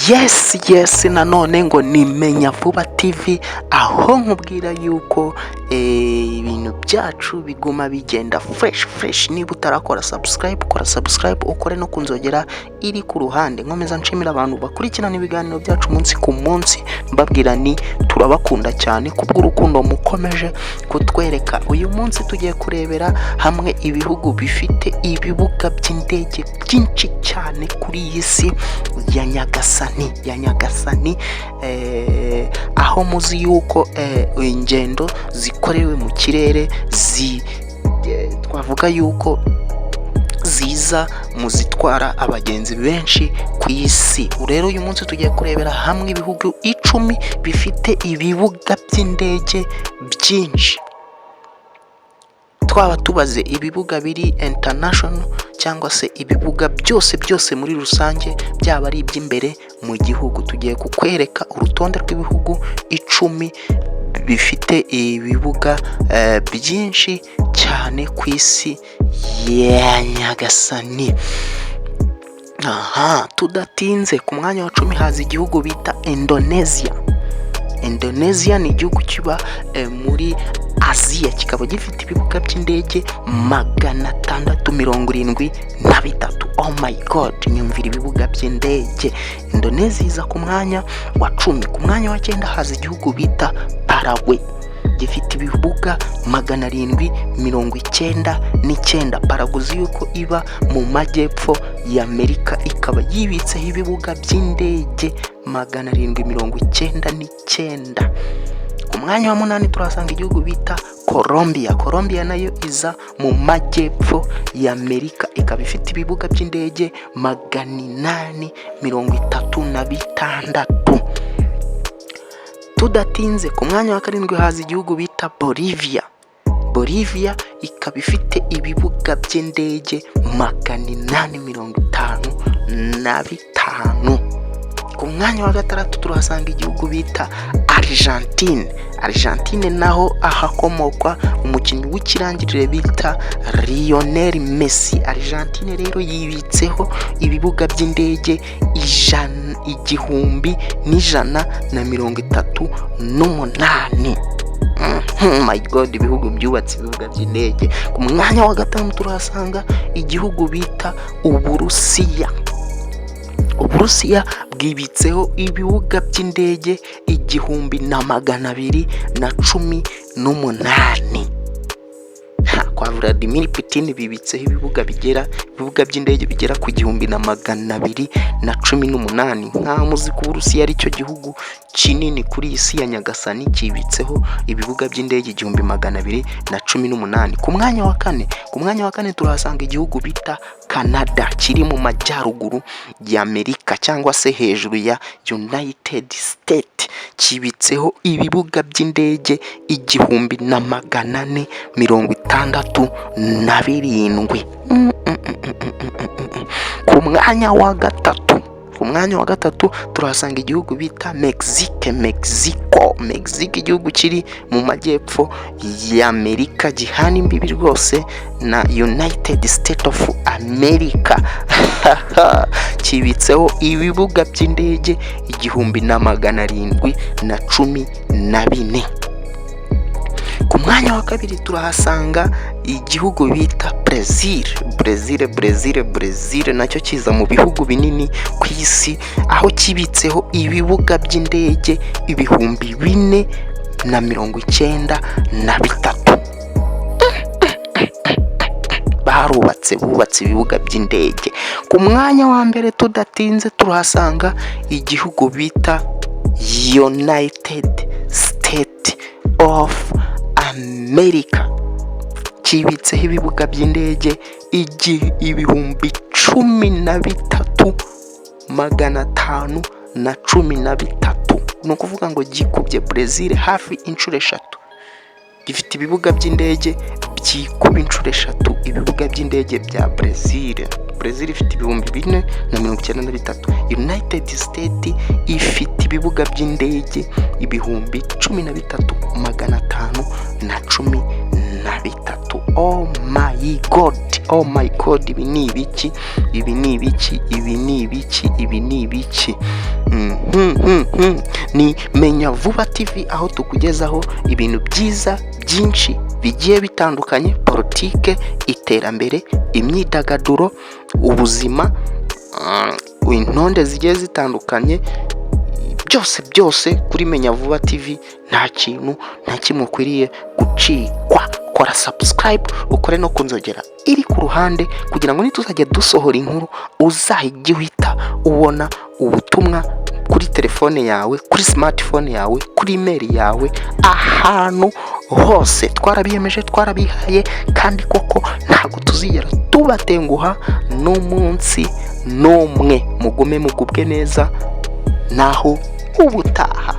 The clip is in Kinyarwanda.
Yes nanone ngo ni Menya Vuba TV, aho nkubwira yuko ibintu byacu biguma bigenda fresh. Niba utarakora subscribe, kora subscribe, ukore no kunzogera iri ku ruhande. Nkomeza nshimira abantu bakurikirana ibiganiro byacu munsi ku munsi, mbabwira ni turabakunda cyane kubw'urukundo mukomeje kutwereka. Uyu munsi tugiye kurebera hamwe ibihugu bifite ibibuga by'indege byinshi cyane kuri iyi si ya Nyagasani, aho muzi yuko ingendo zikorewe mu kirere twavuga yuko ziza mu zitwara abagenzi benshi ku isi. Rero uyu munsi tugiye kurebera hamwe ibihugu 10 bifite ibibuga by'indege byinshi. Twaba tubaze ibibuga biri international cyangwa se ibibuga byose muri rusange, byaba ari iby'imbere mu gihugu. Tugiye kukwereka urutonde rw'ibihugu 10 bifite ibibuga byinshi cyane ku isi ya Nyagasani. Tudatinze, ku mwanya wa 10 haza igihugu bita Indonesia ni igihugu kiba muri Aziya, kikaba gifite ibibuga by'indege 673. Oh my god, nyumvira ibibuga by'indege. Indonesia iza ku mwanya wa 10. Ku mwanya wa 9 haza igihugu bita Paraguay, gifite ibibuga 799. Paraguay yuko iba mu majyepfo ya Amerika, ikaba yibitseho ibibuga by'indege 799. Ku mwanya wa 8 turasanga igihugu bita Colombia nayo iza mu majyepfo ya Amerika, ikaba ifite ibibuga by'indege 836. Tudatinze, ku mwanya wa 7 haza igihugu bita Bolivia ikaba ifite ibibuga by'indege 855. Ku mwanya wa 6 turahasanga igihugu bita Argentine naho ahakomoka umukinnyi w'ikirangirire bita Lionel Messi. Argentine rero yibitseho ibibuga by'indege 1138. My god, ibihugu byubatse ibibuga by'indege. Ku mwanya wa 5 turahasanga igihugu bita Uburusiya bwibitseho ibibuga by'indege 1218. Kwa Vladimir Putin bibitseho ibibuga by'indege bigera ku 1218. Nka muzi ku Burusiya ari cyo gihugu kinini kuri isi ya Nyagasani, kibitseho ibibuga by'indege 1218. Ku mwanya wa 4 turahasanga igihugu bita Canada, kiri mu majyaruguru ya Amerika cyangwa se hejuru ya United States, kibitseho ibibuga by'indege 1467. Ku mwanya wa gatatu turahasanga igihugu bita Mexico, igihugu kiri mu majyepfo ya Amerika, gihana imbibi rwose na United States of America. Kibitseho ibibuga by'indege 1714. Ku mwanya wa 2 turahasanga igihugu bita Brazil nacyo kiza mu bihugu binini ku isi, aho kibitseho ibibuga by'indege 4093. bubatse ibibuga by'indege. Ku mwanya wa 1 tudatinze turahasanga igihugu bita United States of America, kibitseho ibibuga by'indege 13,513. ni ukuvuga ngo gikubye Brazil hafi inshuro 3. gifite ibibuga by'indege byikuba inshuro 3 ibibuga by'indege bya Brazil ifite 4,493. United States ifite ibibuga by'indege 13,513. Oh my my god, oh my god, ibi ni ibiki, ibi ni ibiki, ibi ni ibiki, ibi ni ibiki. Ni Menya Vuba TV, aho tukugezaho ibintu byiza byinshi bigiye bitandukanye: politike, iterambere, imyidagaduro, ubuzima, intonde zigiye zitandukanye. Byose kuri Menya Vuba TV, nta kintu nta kimwe ukwiriye gucikwa. Kora subscribe, ukore no kunzogera iri ku ruhande, kugira ngo nituzajya dusohora inkuru uzahijye uhita ubona ubutumwa kuri telefone yawe, kuri smartphone yawe, kuri email yawe, ahantu hose. Twarabiyemeje, twarabihaye, kandi koko ntabwo tuzigera tubatenguha n'umunsi n'umwe. Mugume mugubwe neza, naho ubutaha.